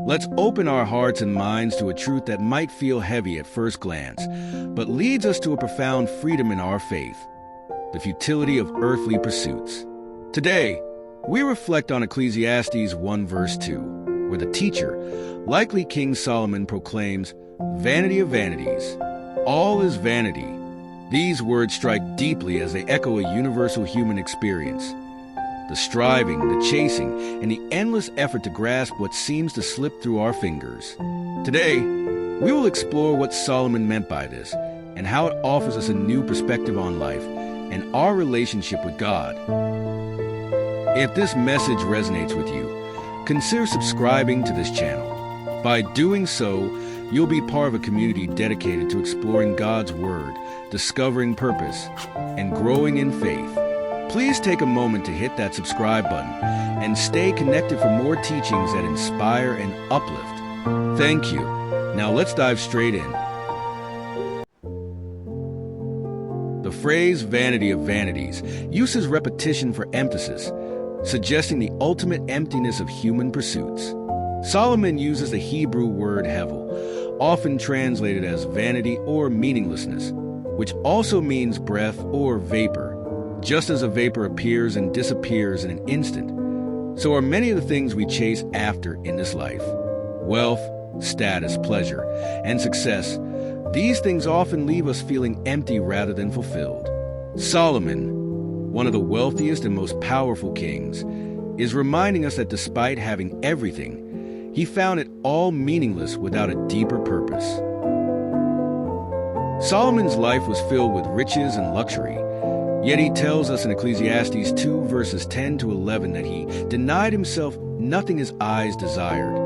Let's open our hearts and minds to a truth that might feel heavy at first glance, but leads us to a profound freedom in our faith: the futility of earthly pursuits. Today, we reflect on Ecclesiastes 1 verse 2, where the teacher, likely King Solomon, proclaims, "Vanity of vanities, all is vanity." These words strike deeply as they echo a universal human experience. The striving, the chasing, and the endless effort to grasp what seems to slip through our fingers. Today, we will explore what Solomon meant by this and how it offers us a new perspective on life and our relationship with God. If this message resonates with you, consider subscribing to this channel. By doing so, you'll be part of a community dedicated to exploring God's Word, discovering purpose, and growing in faith. Please take a moment to hit that subscribe button and stay connected for more teachings that inspire and uplift. Thank you. Now let's dive straight in. The phrase "vanity of vanities" uses repetition for emphasis, suggesting the ultimate emptiness of human pursuits. Solomon uses the Hebrew word hevel, often translated as vanity or meaninglessness, which also means breath or vapor. Just as a vapor appears and disappears in an instant, so are many of the things we chase after in this life. Wealth, status, pleasure, and success, these things often leave us feeling empty rather than fulfilled. Solomon, one of the wealthiest and most powerful kings, is reminding us that despite having everything, he found it all meaningless without a deeper purpose. Solomon's life was filled with riches and luxury, yet he tells us in Ecclesiastes 2 verses 10 to 11 that he denied himself nothing his eyes desired.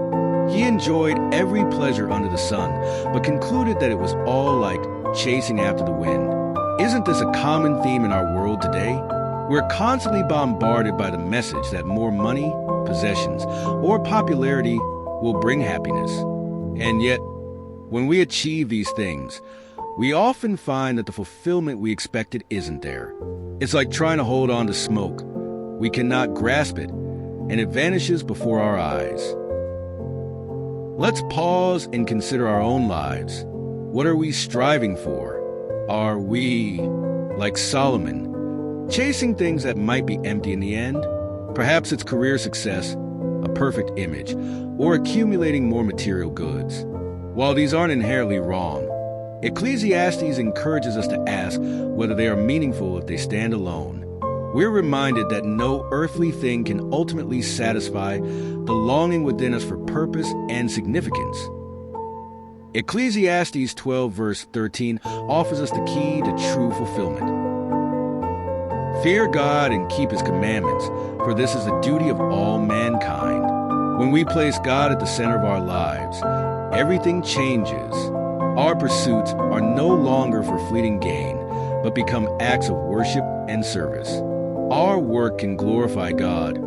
He enjoyed every pleasure under the sun, but concluded that it was all like chasing after the wind. Isn't this a common theme in our world today? We're constantly bombarded by the message that more money, possessions, or popularity will bring happiness. And yet, when we achieve these things, we often find that the fulfillment we expected isn't there. It's like trying to hold on to smoke. We cannot grasp it, and it vanishes before our eyes. Let's pause and consider our own lives. What are we striving for? Are we, like Solomon, chasing things that might be empty in the end? Perhaps it's career success, a perfect image, or accumulating more material goods. While these aren't inherently wrong, Ecclesiastes encourages us to ask whether they are meaningful if they stand alone. We're reminded that no earthly thing can ultimately satisfy the longing within us for purpose and significance. Ecclesiastes 12 verse 13 offers us the key to true fulfillment. Fear God and keep His commandments, for this is the duty of all mankind. When we place God at the center of our lives, everything changes. Our pursuits are no longer for fleeting gain, but become acts of worship and service. Our work can glorify God,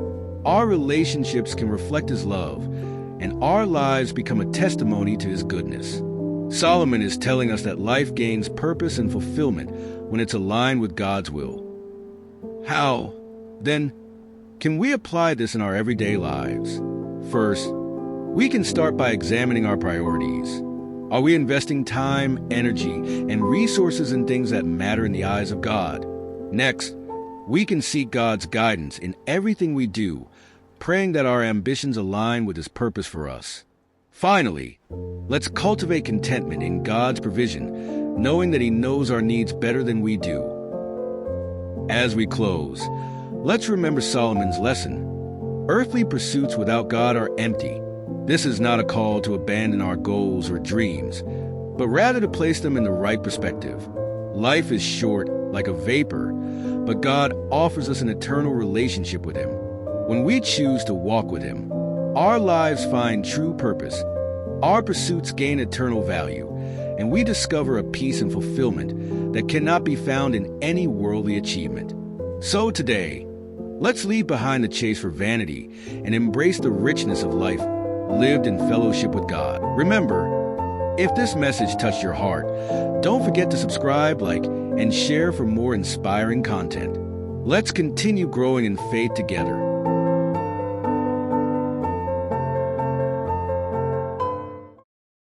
our relationships can reflect His love, and our lives become a testimony to His goodness. Solomon is telling us that life gains purpose and fulfillment when it's aligned with God's will. How, then, can we apply this in our everyday lives? First, we can start by examining our priorities. Are we investing time, energy, and resources in things that matter in the eyes of God? Next, we can seek God's guidance in everything we do, praying that our ambitions align with His purpose for us. Finally, let's cultivate contentment in God's provision, knowing that He knows our needs better than we do. As we close, let's remember Solomon's lesson. Earthly pursuits without God are empty. This is not a call to abandon our goals or dreams, but rather to place them in the right perspective. Life is short, like a vapor, but God offers us an eternal relationship with Him. When we choose to walk with Him, our lives find true purpose, our pursuits gain eternal value, and we discover a peace and fulfillment that cannot be found in any worldly achievement. So today, let's leave behind the chase for vanity and embrace the richness of life lived in fellowship with God. Remember, if this message touched your heart, don't forget to subscribe, like, and share for more inspiring content. Let's continue growing in faith together